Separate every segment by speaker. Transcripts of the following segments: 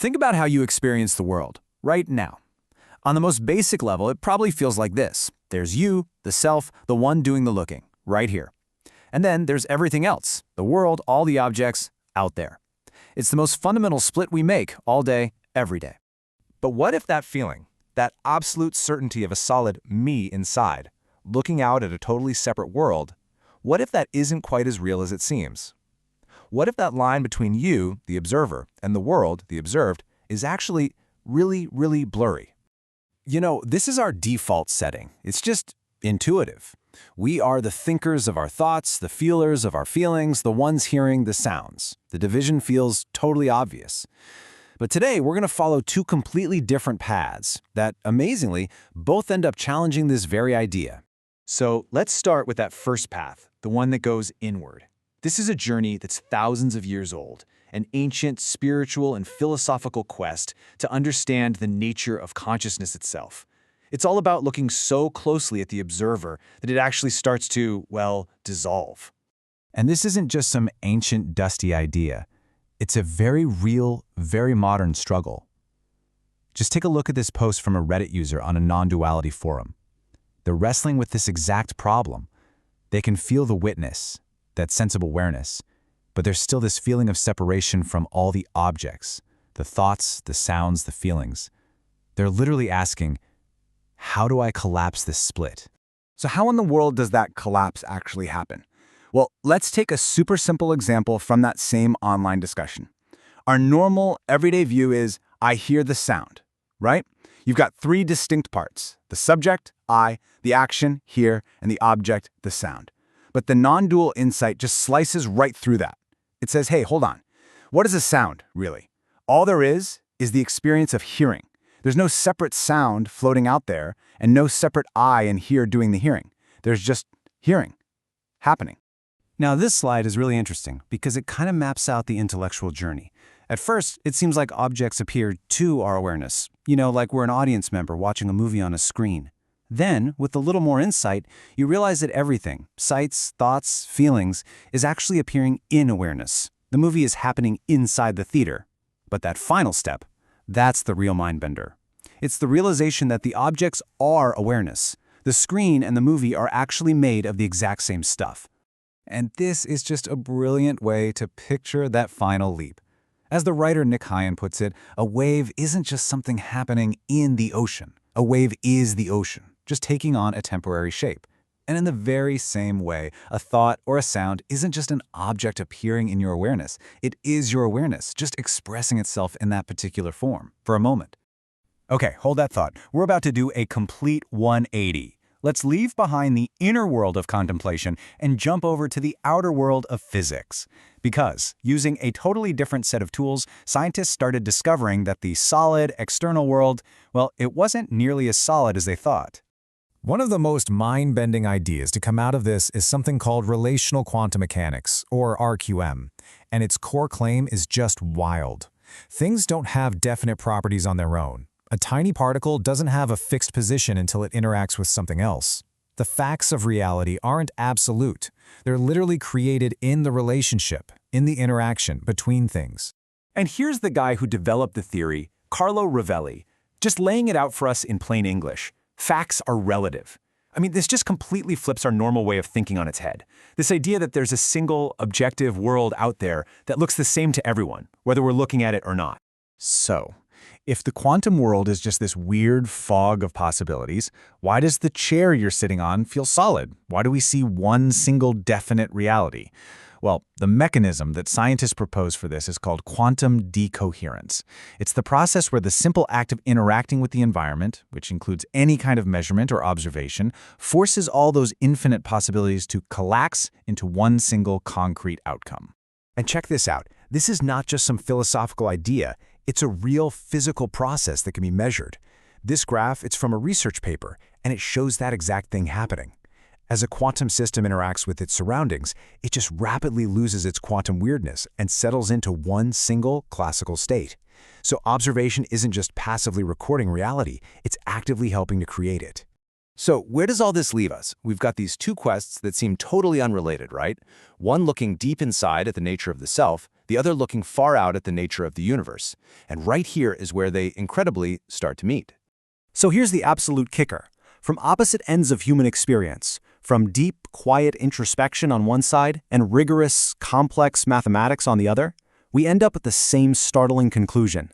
Speaker 1: Think about how you experience the world, right now. On the most basic level, it probably feels like this. There's you, the self, the one doing the looking, right here. And then there's everything else, the world, all the objects, out there. It's the most fundamental split we make all day, every day.
Speaker 2: But what if that feeling, that absolute certainty of a solid me inside, looking out at a totally separate world, what if that isn't quite as real as it seems? What if that line between you, the observer, and the world, the observed, is actually really, really blurry?
Speaker 1: You know, this is our default setting. It's just intuitive. We are the thinkers of our thoughts, the feelers of our feelings, the ones hearing the sounds. The division feels totally obvious. But today, we're going to follow two completely different paths that, amazingly, both end up challenging this very idea.
Speaker 3: So let's start with that first path, the one that goes inward. This is a journey that's thousands of years old, an ancient spiritual and philosophical quest to understand the nature of consciousness itself. It's all about looking so closely at the observer that it actually starts to, well, dissolve.
Speaker 2: And this isn't just some ancient, dusty idea. It's a very real, very modern struggle. Just take a look at this post from a Reddit user on a non-duality forum. They're wrestling with this exact problem. They can feel the witness, that sense of awareness, but there's still this feeling of separation from all the objects, the thoughts, the sounds, the feelings. They're literally asking, how do I collapse this split?
Speaker 4: So how in the world does that collapse actually happen? Well, let's take a super simple example from that same online discussion. Our normal, everyday view is, I hear the sound, right? You've got three distinct parts: the subject, I, the action, hear, and the object, the sound. But the non-dual insight just slices right through that. It says, hey, hold on. What is a sound, really? All there is the experience of hearing. There's no separate sound floating out there and no separate I and hear doing the hearing. There's just hearing happening.
Speaker 1: Now, this slide is really interesting because it kind of maps out the intellectual journey. At first, it seems like objects appear to our awareness, like we're an audience member watching a movie on a screen. Then, with a little more insight, you realize that everything, sights, thoughts, feelings, is actually appearing in awareness. The movie is happening inside the theater. But that final step, that's the real mind-bender. It's the realization that the objects are awareness. The screen and the movie are actually made of the exact same stuff.
Speaker 2: And this is just a brilliant way to picture that final leap. As the writer Nick Hyan puts it, a wave isn't just something happening in the ocean. A wave is the ocean, just taking on a temporary shape. And in the very same way, a thought or a sound isn't just an object appearing in your awareness. It is your awareness, just expressing itself in that particular form, for a moment. Okay, hold that thought. We're about to do a complete 180. Let's leave behind the inner world of contemplation and jump over to the outer world of physics. Because, using a totally different set of tools, scientists started discovering that the solid, external world, well, it wasn't nearly as solid as they thought. One of the most mind-bending ideas to come out of this is something called relational quantum mechanics, or RQM, and its core claim is just wild. Things don't have definite properties on their own. A tiny particle doesn't have a fixed position until it interacts with something else. The facts of reality aren't absolute. They're literally created in the relationship, in the interaction between things.
Speaker 3: And here's the guy who developed the theory, Carlo Rovelli, just laying it out for us in plain English. Facts are relative. I mean, this just completely flips our normal way of thinking on its head. This idea that there's a single, objective world out there that looks the same to everyone, whether we're looking at it or not.
Speaker 2: So, if the quantum world is just this weird fog of possibilities, why does the chair you're sitting on feel solid? Why do we see one single definite reality? Well, the mechanism that scientists propose for this is called quantum decoherence. It's the process where the simple act of interacting with the environment, which includes any kind of measurement or observation, forces all those infinite possibilities to collapse into one single concrete outcome. And check this out. This is not just some philosophical idea. It's a real physical process that can be measured. This graph, it's from a research paper, and it shows that exact thing happening. As a quantum system interacts with its surroundings, it just rapidly loses its quantum weirdness and settles into one single classical state. So observation isn't just passively recording reality, it's actively helping to create it.
Speaker 1: So where does all this leave us? We've got these two quests that seem totally unrelated, right? One looking deep inside at the nature of the self,
Speaker 3: the other looking far out at the nature of the universe. And right here is where they, incredibly, start to meet.
Speaker 1: So here's the absolute kicker. From opposite ends of human experience, from deep, quiet introspection on one side and rigorous, complex mathematics on the other, we end up at the same startling conclusion.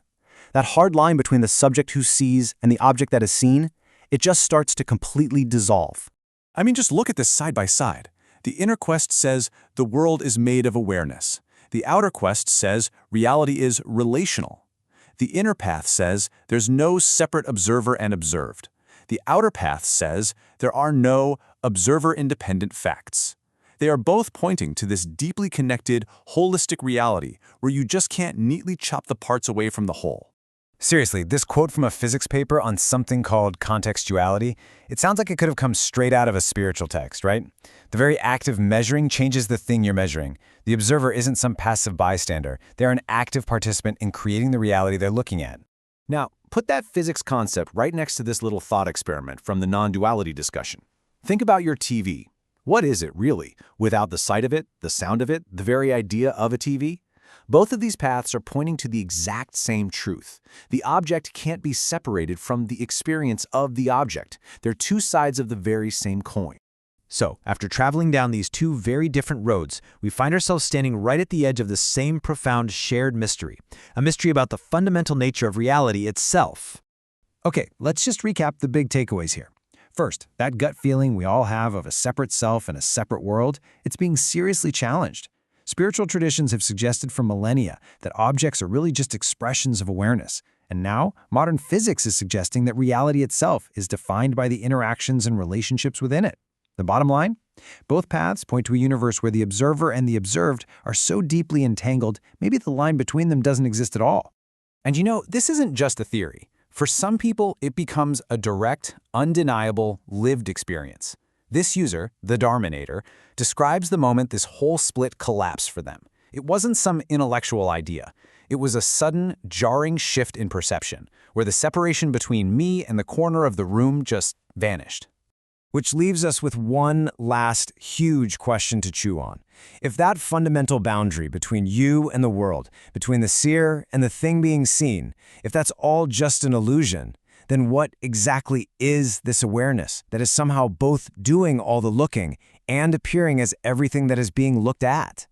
Speaker 1: That hard line between the subject who sees and the object that is seen, it just starts to completely dissolve.
Speaker 3: I mean, just look at this side by side. The inner quest says the world is made of awareness. The outer quest says reality is relational. The inner path says there's no separate observer and observed. The outer path says there are no observer-independent facts. They are both pointing to this deeply connected, holistic reality where you just can't neatly chop the parts away from the whole.
Speaker 2: Seriously, this quote from a physics paper on something called contextuality, it sounds like it could have come straight out of a spiritual text, right? The very act of measuring changes the thing you're measuring. The observer isn't some passive bystander. They're an active participant in creating the reality they're looking at.
Speaker 3: Now, put that physics concept right next to this little thought experiment from the non-duality discussion. Think about your TV. What is it, really, without the sight of it, the sound of it, the very idea of a TV? Both of these paths are pointing to the exact same truth. The object can't be separated from the experience of the object. They're two sides of the very same coin. So, after traveling down these two very different roads, we find ourselves standing right at the edge of the same profound shared mystery, a mystery about the fundamental nature of reality itself.
Speaker 1: Okay, let's just recap the big takeaways here. First, that gut feeling we all have of a separate self and a separate world, it's being seriously challenged. Spiritual traditions have suggested for millennia that objects are really just expressions of awareness. And now, modern physics is suggesting that reality itself is defined by the interactions and relationships within it. The bottom line? Both paths point to a universe where the observer and the observed are so deeply entangled, maybe the line between them doesn't exist at all.
Speaker 2: And you know, this isn't just a theory. For some people, it becomes a direct, undeniable, lived experience. This user, the Dharminator, describes the moment this whole split collapsed for them. It wasn't some intellectual idea. It was a sudden, jarring shift in perception, where the separation between me and the corner of the room just vanished.
Speaker 1: Which leaves us with one last huge question to chew on. If that fundamental boundary between you and the world, between the seer and the thing being seen, if that's all just an illusion, then what exactly is this awareness that is somehow both doing all the looking and appearing as everything that is being looked at?